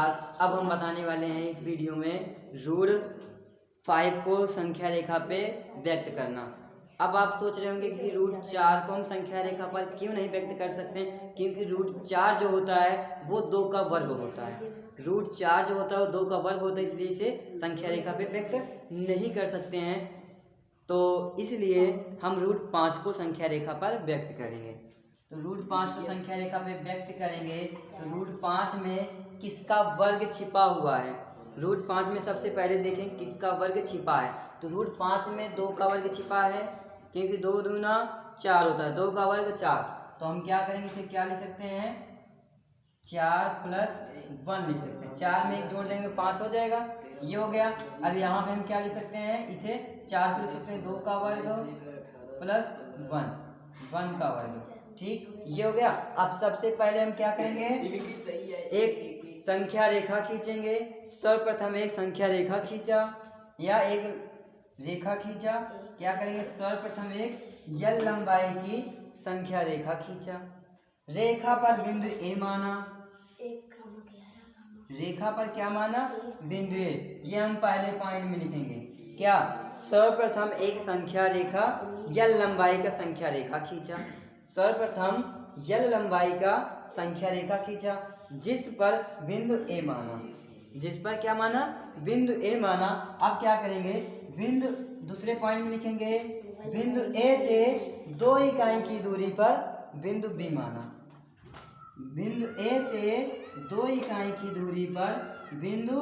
नमस्कार। अब हम बताने वाले हैं इस वीडियो में रूट 5 को संख्या रेखा पे व्यक्त करना। अब आप सोच रहे होंगे कि रूट 4 को हम संख्या रेखा पर क्यों नहीं व्यक्त कर सकते, क्योंकि रूट 4 जो होता है वो 2 का वर्ग होता है। रूट 4 जो होता है वो 2 का वर्ग होता है, इसलिए इसे संख्या रेखा पे व्यक्त नहीं कर सकते हैं। तो इसलिए हम रूट 5 को संख्या रेखा पर व्यक्त करेंगे। तो रूट 5 को संख्या रेखा पे व्यक्त करेंगे तो रूट 5 में किसका वर्ग छिपा हुआ है। रूट 5 में सबसे पहले देखें किसका वर्ग छिपा है। तो रूट 5 में 2 का वर्ग छिपा है, क्योंकि 2 दूना 4 होता है, 2 का वर्ग 4। तो हम क्या करेंगे, इसे क्या लिख सकते हैं, 4 प्लस 1 लिख सकते हैं। 4 में 1 जोड़ देंगे तो 5 हो जाएगा, ये हो गया। अब यहाँ पे हम क्या लिख सकते हैं, इसे 4 प्लस इसमें 2 का वर्ग प्लस 1 का वर्ग, ठीक, ये हो गया। अब सबसे पहले हम क्या करेंगे, एक संख्या रेखा खींचेंगे। सर्वप्रथम एक संख्या रेखा खींचा या एक रेखा खींचा, क्या करेंगे, सर्वप्रथम एक यल लंबाई की संख्या रेखा खींचा। रेखा पर बिंदु ए माना, रेखा पर क्या माना, बिंदु ए। ये हम पहले पॉइंट में लिखेंगे, क्या, सर्वप्रथम एक संख्या रेखा यल लंबाई का संख्या रेखा खींचा। सर्वप्रथम यल लंबाई का संख्या रेखा खींचा जिस पर बिंदु ए माना, जिस पर क्या माना, बिंदु ए माना। अब क्या करेंगे, बिंदु दूसरे पॉइंट में लिखेंगे, बिंदु ए से 2 इकाई की दूरी पर बिंदु बी माना। बिंदु ए से 2 इकाई की दूरी पर बिंदु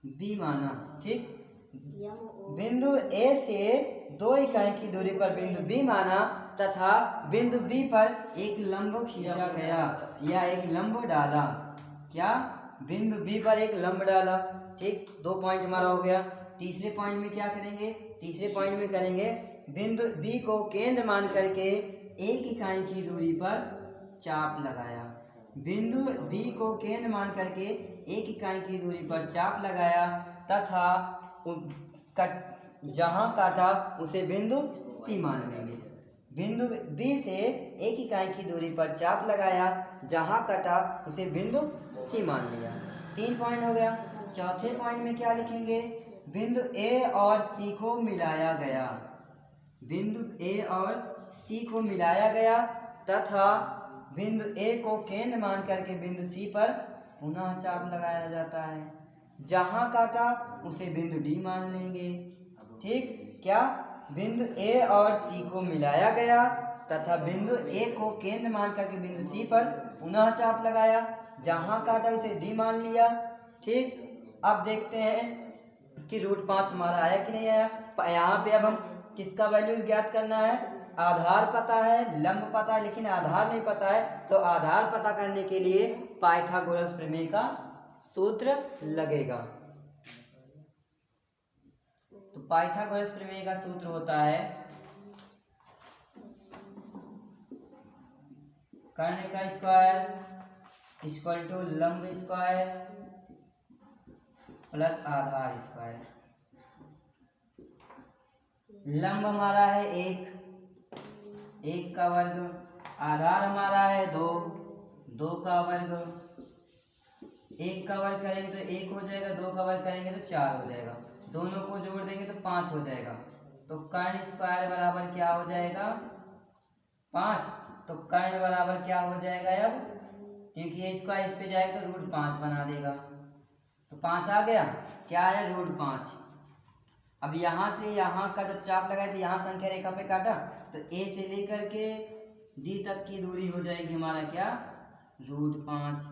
बी माना, ठीक। बिंदु ए से 2 इकाई की दूरी पर बिंदु बी माना तथा बिंदु बी पर एक लंब खींचा गया या एक लंब डाला। क्या, बिंदु बी पर एक लंब डाला, ठीक। 2 पॉइंट हमारा हो गया। तीसरे पॉइंट में क्या करेंगे, तीसरे पॉइंट में करेंगे, बिंदु बी को केंद्र मान करके 1 इकाई की दूरी पर चाप लगाया। बिंदु बी को केंद्र मान करके 1 इकाई की दूरी पर चाप लगाया तथा जहां काटा उसे बिंदु सी मान लेंगे। बिंदु बी से 1 इकाई की दूरी पर चाप लगाया, जहां कटा उसे बिंदु सी मान लिया। 3 पॉइंट हो गया। चौथे पॉइंट में क्या लिखेंगे, बिंदु ए और सी को मिलाया गया। बिंदु ए और सी को मिलाया गया तथा बिंदु ए को केंद्र मान करके बिंदु सी पर पुनः चाप लगाया जाता है। जहां काटा उसे बिंदु डी मान लेंगे, ठीक। क्या, बिंदु ए और सी को मिलाया गया तथा बिंदु ए को केंद्र मान करके बिंदु सी पर पुनः चाप लगाया, जहां काटा उसे डी मान लिया, ठीक। अब देखते हैं कि रूट 5 हमारा आया कि नहीं आया। यहाँ पे अब हम किसका वैल्यू ज्ञात करना है, आधार पता है, लंब पता है, लेकिन आधार नहीं पता है। तो आधार पता करने के लिए पाइथागोरस प्रमेय का सूत्र लगेगा। तो पाइथागोरस प्रमेय का सूत्र होता है कर्ण का स्क्वायर इक्वल टू लंब स्क्वायर प्लस आधार स्क्वायर। लंब हमारा है 1 का वर्ग, आधार हमारा है 2 का वर्ग। 1 का वर्ग करेंगे तो 1 हो जाएगा, 2 का वर्ग करेंगे तो 4 हो जाएगा, दोनों को जोड़ देंगे तो 5 हो जाएगा। तो कर्ण स्क्वायर बराबर क्या हो जाएगा, 5। तो कर्ण बराबर क्या हो जाएगा अब, क्योंकि ये स्क्वायर इस पे जाएगा तो रूट 5 बना देगा। तो 5 आ गया, क्या है, रूट 5। अब यहाँ से यहाँ का जब चाप लगाए तो यहाँ संख्या रेखा पे काटा तो ए से लेकर के डी तक की दूरी हो जाएगी हमारा क्या, रूट 5।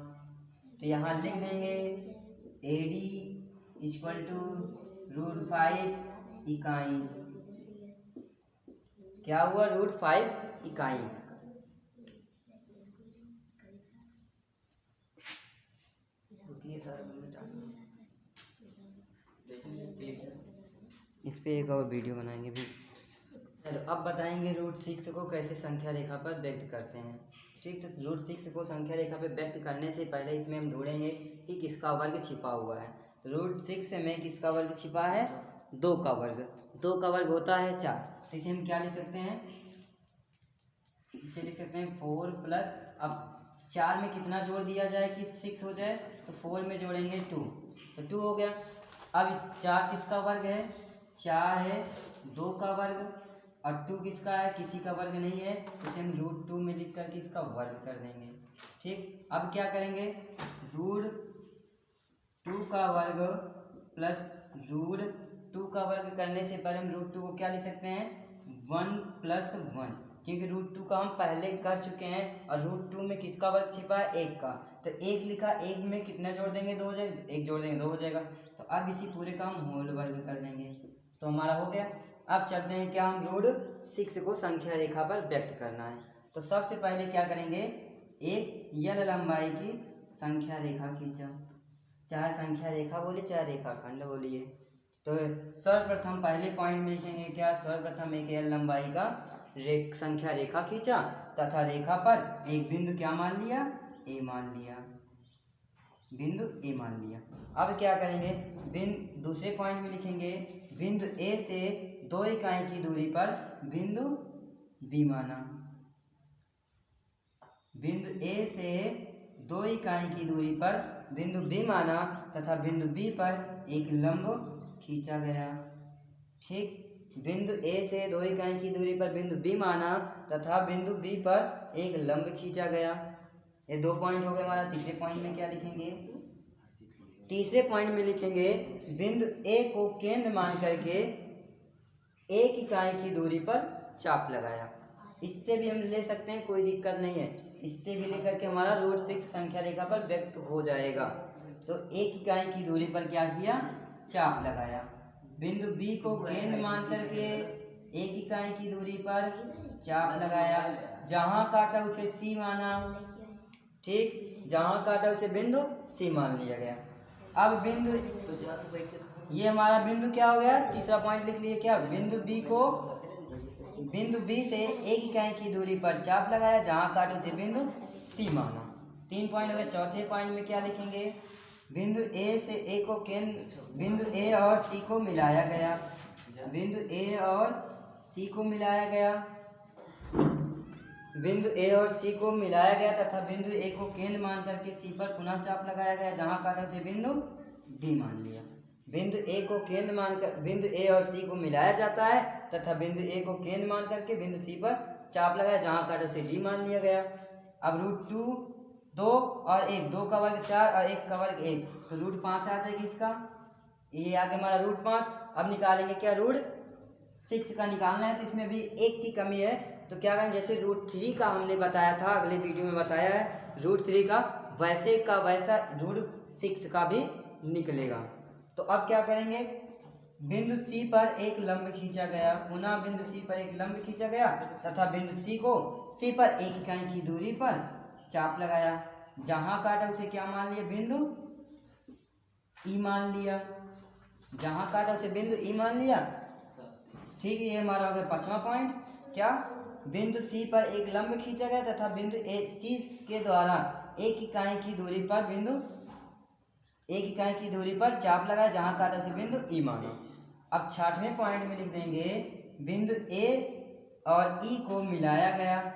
तो यहाँ लिख देंगे A D equal to root 5 इकाई। क्या हुआ, रूट 5 इकाई। इस पे एक और वीडियो बनाएंगे भी। चलो अब बताएंगे रूट 6 को कैसे संख्या रेखा पर व्यक्त करते हैं, ठीक। तो रूट 6 को संख्या रेखा पर व्यक्त करने से पहले इसमें हम ढूंढेंगे कि किसका वर्ग छिपा हुआ है। तो रूट 6 में किसका वर्ग छिपा है, 2 का वर्ग। 2 का वर्ग होता है 4। तो इसे हम क्या लिख सकते हैं, इसे लिख सकते हैं 4 प्लस, अब 4 में कितना जोड़ दिया जाए कि 6 हो जाए, तो 4 में जोड़ेंगे 2, तो 2 हो गया। अब 4 किसका वर्ग है, 4 है 2 का वर्ग, और 2 किसका है, किसी का वर्ग नहीं है, तो इसे हम √2 में लिख करके इसका वर्ग कर देंगे। ठीक, अब क्या करेंगे, √2 का वर्ग प्लस √2 का वर्ग करने से पहले हम √2 को क्या लिख सकते हैं, 1 + 1, क्योंकि √2 का हम पहले कर चुके हैं, और √2 में किसका वर्ग छिपा है, 1 का, तो 1 लिखा, 1 में कितना जोड़ देंगे, 2 हो जाएगा, 1 जोड़ देंगे 2 हो जाएगा। तो अब इसी पूरे का हम होल वर्ग कर देंगे, तो हमारा हो गया। अब चलते हैं क्या, हम √6 को संख्या रेखा पर व्यक्त करना है। तो सबसे पहले क्या करेंगे, एक यल लंबाई की संख्या रेखा खींचा, चाहे संख्या रेखा बोलिए चाहे रेखाखंड बोलिए। तो सर्वप्रथम पहले पॉइंट में लिखेंगे क्या, सर्वप्रथम एक यल लंबाई का संख्या रेखा खींचा तथा रेखा पर एक बिंदु क्या मान लिया, ए मान लिया, बिंदु ए मान लिया। अब क्या करेंगे, दूसरे पॉइंट में लिखेंगे बिंदु ए से 2 इकाई की दूरी पर बिंदु बी माना, बिंदु ए से 2 इकाई की दूरी पर बिंदु बी माना तथा बिंदु बी पर एक लंब खींचा गया। ठीक, बिंदु ए से 2 इकाई की दूरी पर बिंदु बी माना तथा बिंदु बी पर एक लंब खींचा गया। ये 2 पॉइंट हो गए हमारा। तीसरे पॉइंट में क्या लिखेंगे, तीसरे पॉइंट में लिखेंगे बिंदु ए को केंद्र मान करके 1 इकाई की दूरी पर चाप लगाया। इससे भी हम ले सकते हैं, कोई दिक्कत नहीं है, इससे भी लेकर के हमारा √6 संख्या रेखा पर व्यक्त हो जाएगा। तो 1 इकाई की दूरी पर क्या किया, चाप लगाया। बिंदु बी को केंद्र मान करके 1 इकाई की दूरी पर चाप लगाया, जहां काटा उसे सी माना। ठीक, जहां काटा उसे बिंदु सी मान लिया गया। अब बिंदु, ये हमारा बिंदु क्या हो गया, तीसरा पॉइंट लिख लिए क्या, बिंदु बी से 1 इकाई की दूरी पर चाप लगाया, जहां काटा उसे बिंदु सी माना। 3 पॉइंट हो गए। चौथे पॉइंट में क्या लिखेंगे, बिंदु ए और सी को मिलाया गया, बिंदु ए और सी को मिलाया गया, बिंदु ए और सी को मिलाया गया तथा बिंदु ए को केंद्र मान करके सी पर पुनः चाप लगाया गया, जहां काटा उसे बिंदु डी मान लिया। बिंदु ए को केंद्र मानकर बिंदु ए और सी को मिलाया जाता है तथा बिंदु ए को केंद्र मान करके बिंदु सी पर चाप लगाया, जहां काटा उसे डी मान लिया गया। अब √2 2 और 1, 2 का वर्ग 4 और 1 का वर्ग 1, तो √5 आ जाएगी इसका, ये आगे हमारा √5। अब निकालेंगे क्या, √6 का निकालना है, तो इसमें भी 1 की कमी है, तो क्या करेंगे, जैसे √3 का हमने बताया था, अगले वीडियो में बताया है √3 का, वैसे का वैसा √6 का भी निकलेगा। तो अब क्या करेंगे, बिंदु सी पर एक लंब खींचा गया, पुनः बिंदु सी पर एक लंब खींचा गया तथा बिंदु सी पर 1 इकाई की दूरी पर चाप लगाया, जहां काटा उसे क्या मान लिया, बिंदु ई मान लिया, जहां काटा उसे बिंदु ई मान लिया। ठीक है, ये हमारा हो गया 5वां पॉइंट। क्या, बिंदु सी पर एक लंब खींचा गया तथा बिंदु सी के द्वारा 1 इकाई की दूरी पर चाप लगाया, जहां काटा उसे बिंदु ई माना। अब 6वें पॉइंट में लिख देंगे बिंदु ए और ई को मिलाया गया,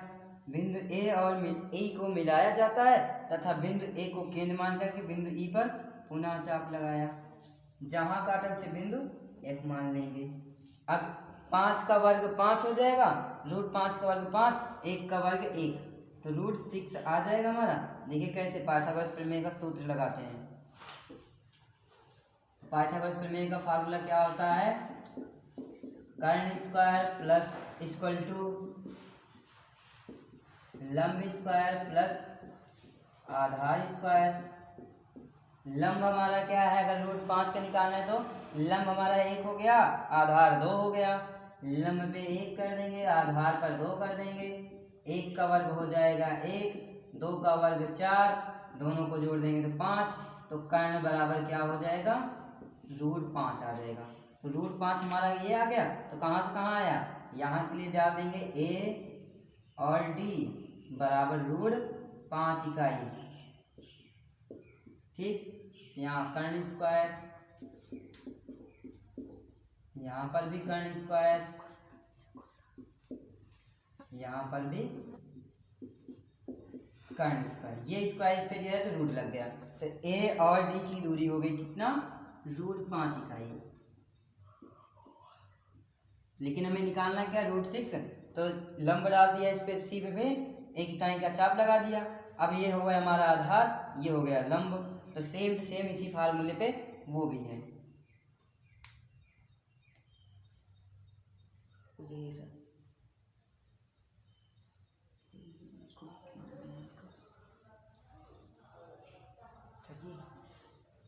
बिंदु ए और ई को मिलाया जाता है तथा बिंदु ए को केंद्र मान करके बिंदु ई पर पुनः चाप लगाया, जहां काटा उसे बिंदु एफ मान लेंगे। अब 5 का वर्ग 5 हो जाएगा, √5 का वर्ग 5, 1 का वर्ग 1, तो √6 आ जाएगा हमारा। देखिए कैसे पाइथागोरस प्रमेय का सूत्र लगाते हैं। पाइथागोरस प्रमेय का फार्मूला क्या होता है, कर्ण स्क्वायर प्लस इक्वल टू लंब स्क्वायर प्लस आधार स्क्वायर। लंब हमारा क्या है, अगर √5 का निकालना है तो लंब हमारा 1 हो गया, आधार 2 हो गया, लंब पे 1 कर देंगे, आधार पर 2 कर देंगे, 1 का वर्ग हो जाएगा 1, 2 का वर्ग 4, दोनों को जोड़ देंगे तो 5, तो कर्ण बराबर क्या हो जाएगा, √5 आ जाएगा। तो √5 हमारा ये आ गया, तो कहाँ से कहाँ आया, यहाँ के लिए डाल देंगे a और d बराबर √5 इकाई। ठीक, यहाँ कर्ण स्क्वायर, यहाँ पर भी कर्ण स्क्वायर, यहाँ पर भी कर्ण स्क्वायर, ये स्क्वायर इस पे दिया है तो रूट लग गया। तो ए और डी की दूरी हो गई कितना, √5 इकाई। लेकिन हमें निकालना क्या, √6। तो लंब डाल दिया इस पे सी पे, फिर 1 इकाई का चाप लगा दिया। अब ये हो गया हमारा आधार, ये हो गया लंब। तो सेम टू सेम इसी फार्मूले पे वो भी है।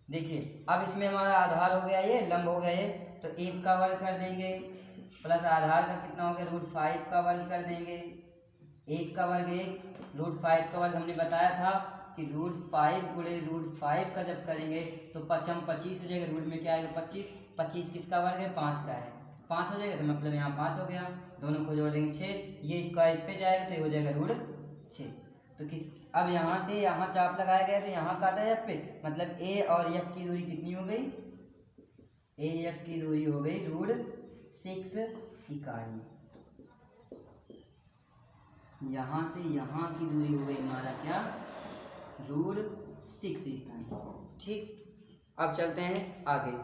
देखिए अब इसमें हमारा आधार हो गया ये, लंब हो गया ये। तो 1 का वर्ग कर देंगे प्लस आधार का कितना हो गया, √5 का वर्ग कर देंगे। 1 का वर्ग 1, √5 का वर्ग हमने बताया था कि √5 गुणे √5 का जब करेंगे तो 5 25 हो जाएगा। रूट में क्या आएगा 25, 25 किसका वर्ग है, 5 का है। 5 हो जाएगा तो मतलब यहाँ 5 हो गया, दोनों को जोड़ देंगे 6, ये स्क्वायर पे जाएगा तो ये हो जाएगा √6। तो किस, अब यहाँ से यहाँ चाप लगाया गया तो यहाँ काटा एफ पे, मतलब ए और एफ की दूरी कितनी हो गई, ए एफ की दूरी हो गई √6 इकाई। यहाँ से यहाँ की दूरी हो गई हमारा क्या, √6 इकाई। ठीक, अब चलते हैं आगे।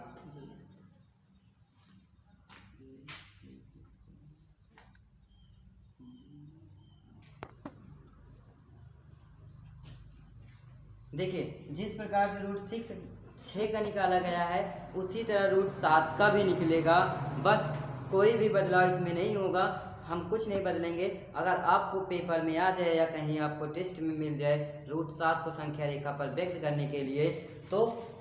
देखिए जिस प्रकार से √6 का निकाला गया है उसी तरह √7 का भी निकलेगा। बस कोई भी बदलाव इसमें नहीं होगा, हम कुछ नहीं बदलेंगे। अगर आपको पेपर में आ जाए या कहीं आपको टेस्ट में मिल जाए √7 को संख्या रेखा पर व्यक्त करने के लिए, तो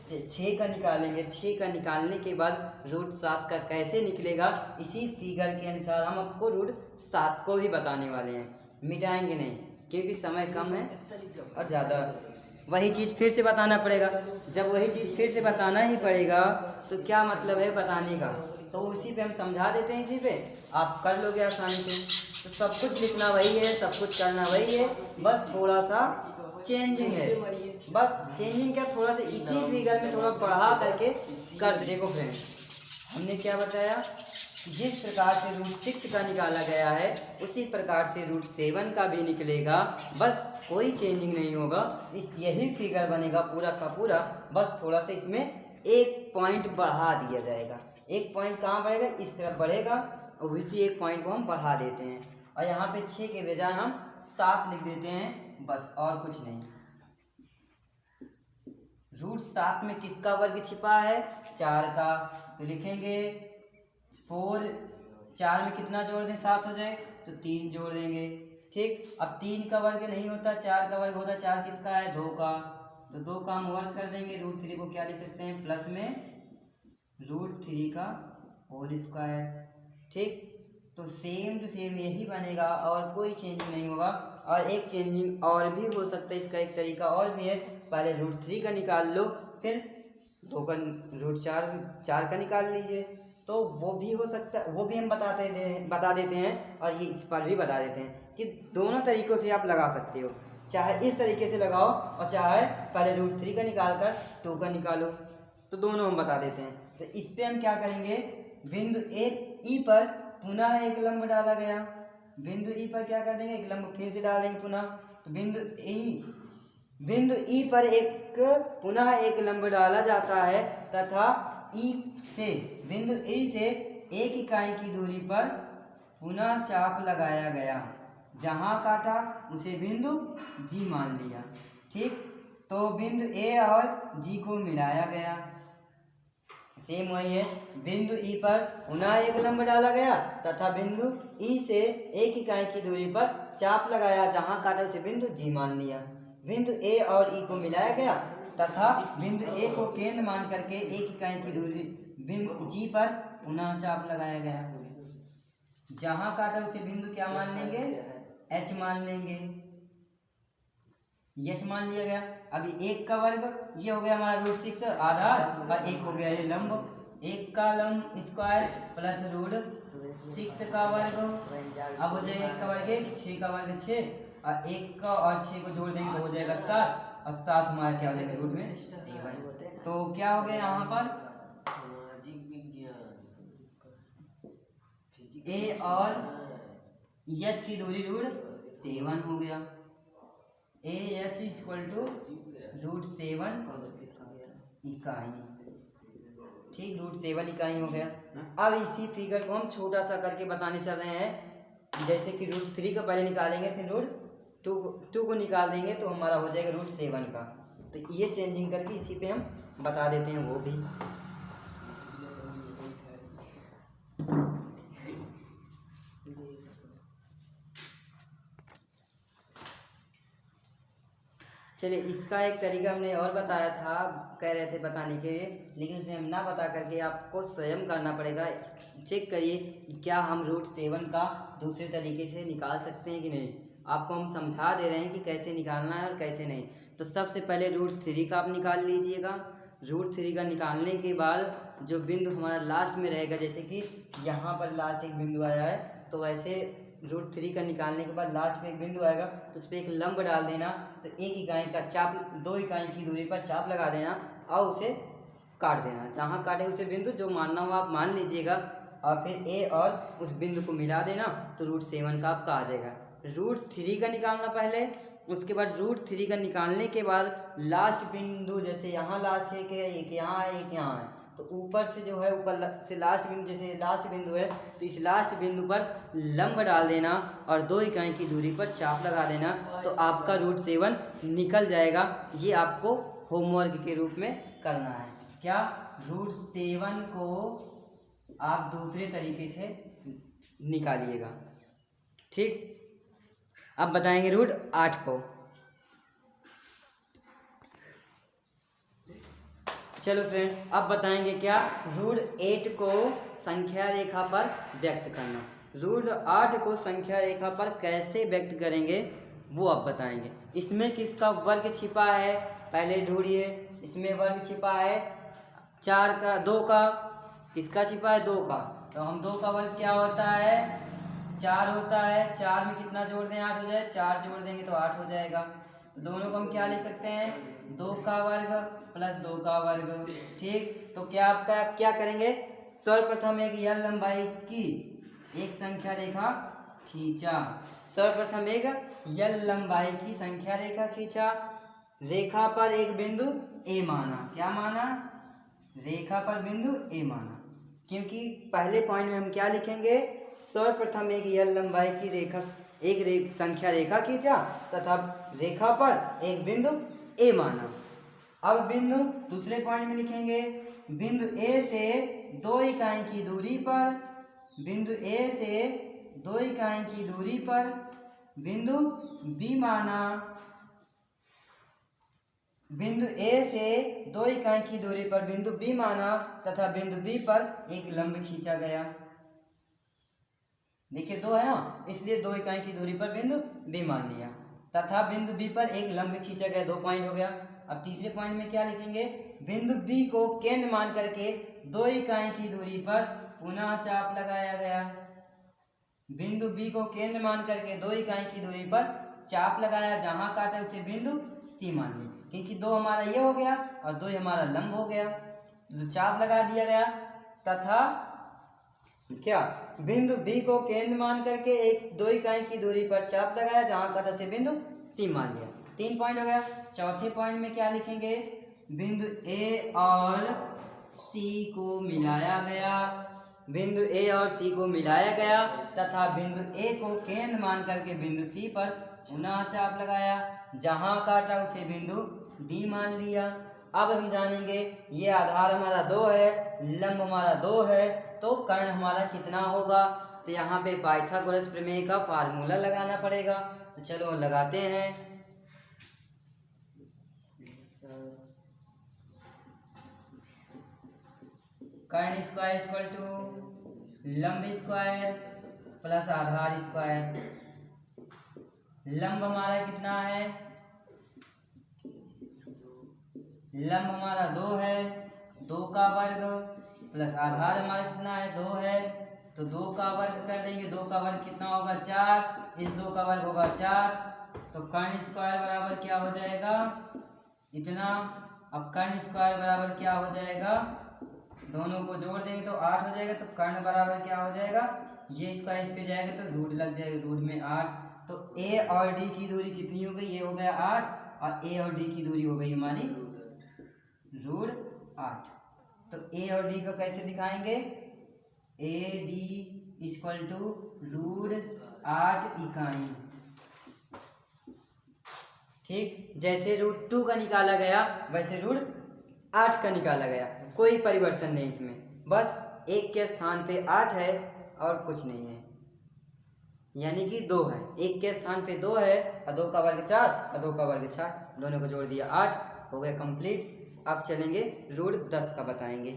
6 का निकालेंगे। 6 का निकालने के बाद √7 का कैसे निकलेगा, इसी फिगर के अनुसार हम आपको √7 को भी बताने वाले हैं। मिटाएंगे नहीं क्योंकि समय कम है और ज़्यादा वही चीज़ फिर से बताना पड़ेगा। जब वही चीज़ फिर से बताना ही पड़ेगा तो क्या मतलब है बताने का, तो इसी पे हम समझा देते हैं, इसी पे आप कर लोगे आसानी से। तो सब कुछ लिखना वही है, सब कुछ करना वही है, बस थोड़ा सा चेंजिंग है। बस चेंजिंग क्या, थोड़ा सा इसी फिगर में थोड़ा बढ़ा करके कर दे। देखो फ्रेंड, हमने क्या बताया, जिस प्रकार से √6 का निकाला गया है उसी प्रकार से √7 का भी निकलेगा। बस कोई चेंजिंग नहीं होगा, इस यही फिगर बनेगा पूरा का पूरा। बस थोड़ा सा इसमें 1 पॉइंट बढ़ा दिया जाएगा। 1 पॉइंट कहाँ बढ़ेगा, इस तरफ बढ़ेगा और इसी 1 पॉइंट को हम बढ़ा देते हैं और यहाँ पे 6 के बजाय हम 7 लिख देते हैं, बस और कुछ नहीं। √7 में किसका वर्ग छिपा है, 4 का, तो लिखेंगे 4, 4 में कितना जोड़ दें, 7 हो जाए तो 3 जोड़ देंगे। ठीक, अब 3 का वर्ग नहीं होता, 4 का वर्ग होता। 4 किसका है, 2 का, तो 2 का हम वर्ग कर देंगे। √3 को क्या लिख सकते हैं, प्लस में √3 का होल स्क्वायर। ठीक, तो सेम टू सेम यही बनेगा और कोई चेंजिंग नहीं होगा। और एक चेंजिंग और भी हो सकता है, इसका एक तरीका और भी है। पहले √3 का निकाल लो, फिर 2 का √4 का निकाल लीजिए, तो वो भी हो सकता है, वो भी हम बता देते हैं। और ये इस पर भी बता देते हैं कि दोनों तरीक़ों से आप लगा सकते हो, चाहे इस तरीके से लगाओ और चाहे पहले √3 का निकाल कर 2 का निकालो, तो दोनों हम बता देते हैं। तो इस पे हम क्या करेंगे, बिंदु ई पर पुनः एक लंब डाला गया, बिंदु ई पर क्या कर देंगे, एक लंब फिर से डालेंगे पुनः। तो बिंदु ई पर पुनः एक लंब डाला जाता है तथा बिंदु ई से 1 इकाई की दूरी पर पुनः चाप लगाया गया। जहां काटा उसे बिंदु जी मान लिया। ठीक, तो बिंदु ए और जी को मिलाया गया। सेम वही है, बिंदु ई पर पुनः एक लंब डाला गया तथा बिंदु ई से 1 इकाई की दूरी पर चाप लगाया। जहां काटा उसे बिंदु जी मान लिया। बिंदु ए और ई को मिलाया गया तथा बिंदु ए को केंद्र मान करके 1 इकाई की दूरी बिंदु जी पर पुनः चाप लगाया गया। जहां काटा उसे बिंदु क्या मान लेंगे, एच मान लेंगे। एच मान लिया गया। अभी 1 का वर्ग ये हो गया हमारा √6 आधार और 1 हो गया ये लंब। 1 का लंब स्क्वायर प्लस √6 का वर्ग, अब हो जाएगा 1 का वर्ग 1, 6 का वर्ग 6 और 1 का और 6 को जोड़ देंगे तो हो जाएगा 7 और 7 हमारा क्या हो जाएगा रूट में 7। तो क्या हो गया यहाँ पर, ए और एच की दूरी √7 हो गया। AH इक्वल टू √7 इकाई। ठीक, √7 इकाई हो गया। अब इसी फिगर को हम छोटा सा करके बताने चल रहे हैं। जैसे कि √3 का पहले निकालेंगे, फिर √2 को निकाल देंगे तो हमारा हो जाएगा √7 का। तो ये चेंजिंग करके इसी पे हम बता देते हैं वो भी। चलिए, इसका एक तरीका हमने और बताया था, कह रहे थे बताने के लिए, लेकिन उसे हम ना बता करके आपको स्वयं करना पड़ेगा। चेक करिए क्या हम √7 का दूसरे तरीके से निकाल सकते हैं कि नहीं। आपको हम समझा दे रहे हैं कि कैसे निकालना है और कैसे नहीं। तो सबसे पहले √3 का आप निकाल लीजिएगा। √3 का निकालने के बाद जो बिंदु हमारा लास्ट में रहेगा, जैसे कि यहाँ पर लास्ट एक बिंदु आया है, तो वैसे √3 का निकालने के बाद लास्ट में एक बिंदु आएगा तो उस पर एक लंब डाल देना। तो 1 इकाई का चाप, 2 इकाई की दूरी पर चाप लगा देना और उसे काट देना। जहाँ काटे उसे बिंदु जो मानना हो आप मान लीजिएगा, और फिर ए और उस बिंदु को मिला देना तो √7 का आपका आ जाएगा। √3 का निकालना पहले, उसके बाद √3 का निकालने के बाद लास्ट बिंदु, जैसे यहाँ लास्ट है, एक यहाँ है, एक यहाँ है, तो ऊपर से जो है, ऊपर से लास्ट बिंदु, जैसे लास्ट बिंदु है तो इस लास्ट बिंदु पर लंब डाल देना और 2 इकाई की दूरी पर चाप लगा देना तो आपका √7 निकल जाएगा। ये आपको होमवर्क के रूप में करना है। क्या √7 को आप दूसरे तरीके से निकालिएगा। ठीक, अब बताएंगे √8 को। चलो फ्रेंड, अब बताएंगे क्या √8 को संख्या रेखा पर व्यक्त करना। √8 को संख्या रेखा पर कैसे व्यक्त करेंगे वो अब बताएंगे। इसमें किसका वर्ग छिपा है पहले ढूंढिए। इसमें वर्ग छिपा है 4 का, 2 का। किसका छिपा है? 2 का। तो हम 2 का वर्ग क्या होता है? 4 होता है। 4 में कितना जोड़ दें? 8 हो जाए। 4 जोड़ देंगे तो 8 हो जाएगा। दोनों को हम क्या लिख सकते हैं? 2 का वर्ग प्लस 2 का वर्ग। ठीक, तो क्या आपका क्या करेंगे? सर्वप्रथम एक यल लंबाई की एक संख्या रेखा खींचा। सर्वप्रथम एक यल लंबाई की संख्या रेखा खींचा। रेखा पर एक बिंदु ए माना। क्या माना? रेखा पर बिंदु ए माना। क्योंकि पहले पॉइंट में हम क्या लिखेंगे? सर्वप्रथम एक यल लंबाई की रेखा संख्या रेखा खींचा तथा रेखा पर एक बिंदु ए माना। अब बिंदु दूसरे पॉइंट में लिखेंगे, बिंदु ए से 2 इकाई की दूरी पर, बिंदु ए से 2 इकाई की दूरी पर बिंदु बी माना। बिंदु ए से 2 इकाई की दूरी पर बिंदु बी माना तथा बिंदु बी पर एक लंब खींचा गया। देखिए 2 है ना, इसलिए 2 इकाई की दूरी पर बिंदु बी मान लिया तथा बिंदु बी पर एक लंब खींचा गया। 2 पॉइंट हो गया। अब तीसरे पॉइंट में क्या लिखेंगे? बिंदु बी को केंद्र मान करके 2 इकाई की दूरी पर पुनः चाप लगाया गया। बिंदु बी को केंद्र मान करके 2 इकाई की दूरी पर चाप लगाया। जहां काटा उसे बिंदु सी मान ली, क्योंकि 2 हमारा ये हो गया और 2 हमारा लंब हो गया, तो चाप लगा दिया गया। तथा क्या, बिंदु बी को केंद्र मान करके 2 इकाई की दूरी पर चाप लगाया। जहां काटा उसे बिंदु सी मान लिया। 3 पॉइंट हो गया। चौथे पॉइंट में क्या लिखेंगे? बिंदु ए और सी को मिलाया गया। बिंदु ए और सी को मिलाया गया तथा बिंदु ए को केंद्र मान करके बिंदु सी पर पुनः चाप लगाया। जहां काटा उसे बिंदु डी मान लिया। अब हम जानेंगे ये आधार हमारा 2 है, लंब हमारा 2 है, तो कर्ण हमारा कितना होगा? तो यहाँ पे पाइथागोरस प्रमेय का फार्मूला लगाना पड़ेगा। तो चलो लगाते हैं। कर्ण स्क्वायर इक्वल टू लंब स्क्वायर प्लस आधार स्क्वायर। लंब हमारा कितना है? लंब हमारा 2 है, 2 का वर्ग प्लस आधार हमारा कितना है? 2 है, तो 2 का वर्ग कर देंगे। 2 का वर्ग कितना होगा? 4। इस 2 का वर्ग होगा 4, तो कर्ण स्क्वायर बराबर क्या हो जाएगा? इतना। अब कर्ण स्क्वायर बराबर क्या हो जाएगा? दोनों को जोड़ देंगे तो 8 हो जाएगा। तो कर्ण बराबर क्या हो जाएगा? ये स्क्वायर इस पे जाएगा तो रूट लग जाएगा, रूट में 8। तो ए और डी की दूरी कितनी हो गई, ये हो गया 8 और ए और डी की दूरी हो गई हमारी √8। तो ए और डी को कैसे दिखाएंगे, ए डी इक्वल टू √8 इकाई। ठीक, जैसे √2 का निकाला गया वैसे √8 का निकाला गया, कोई परिवर्तन नहीं इसमें, बस एक के स्थान पे 8 है और कुछ नहीं है, यानी कि 2 है, एक के स्थान पे 2 है और 2 का वर्ग 4 और 2 का वर्ग 6, दोनों को जोड़ दिया 8, हो गया कंप्लीट। अब चलेंगे √10 का बताएंगे।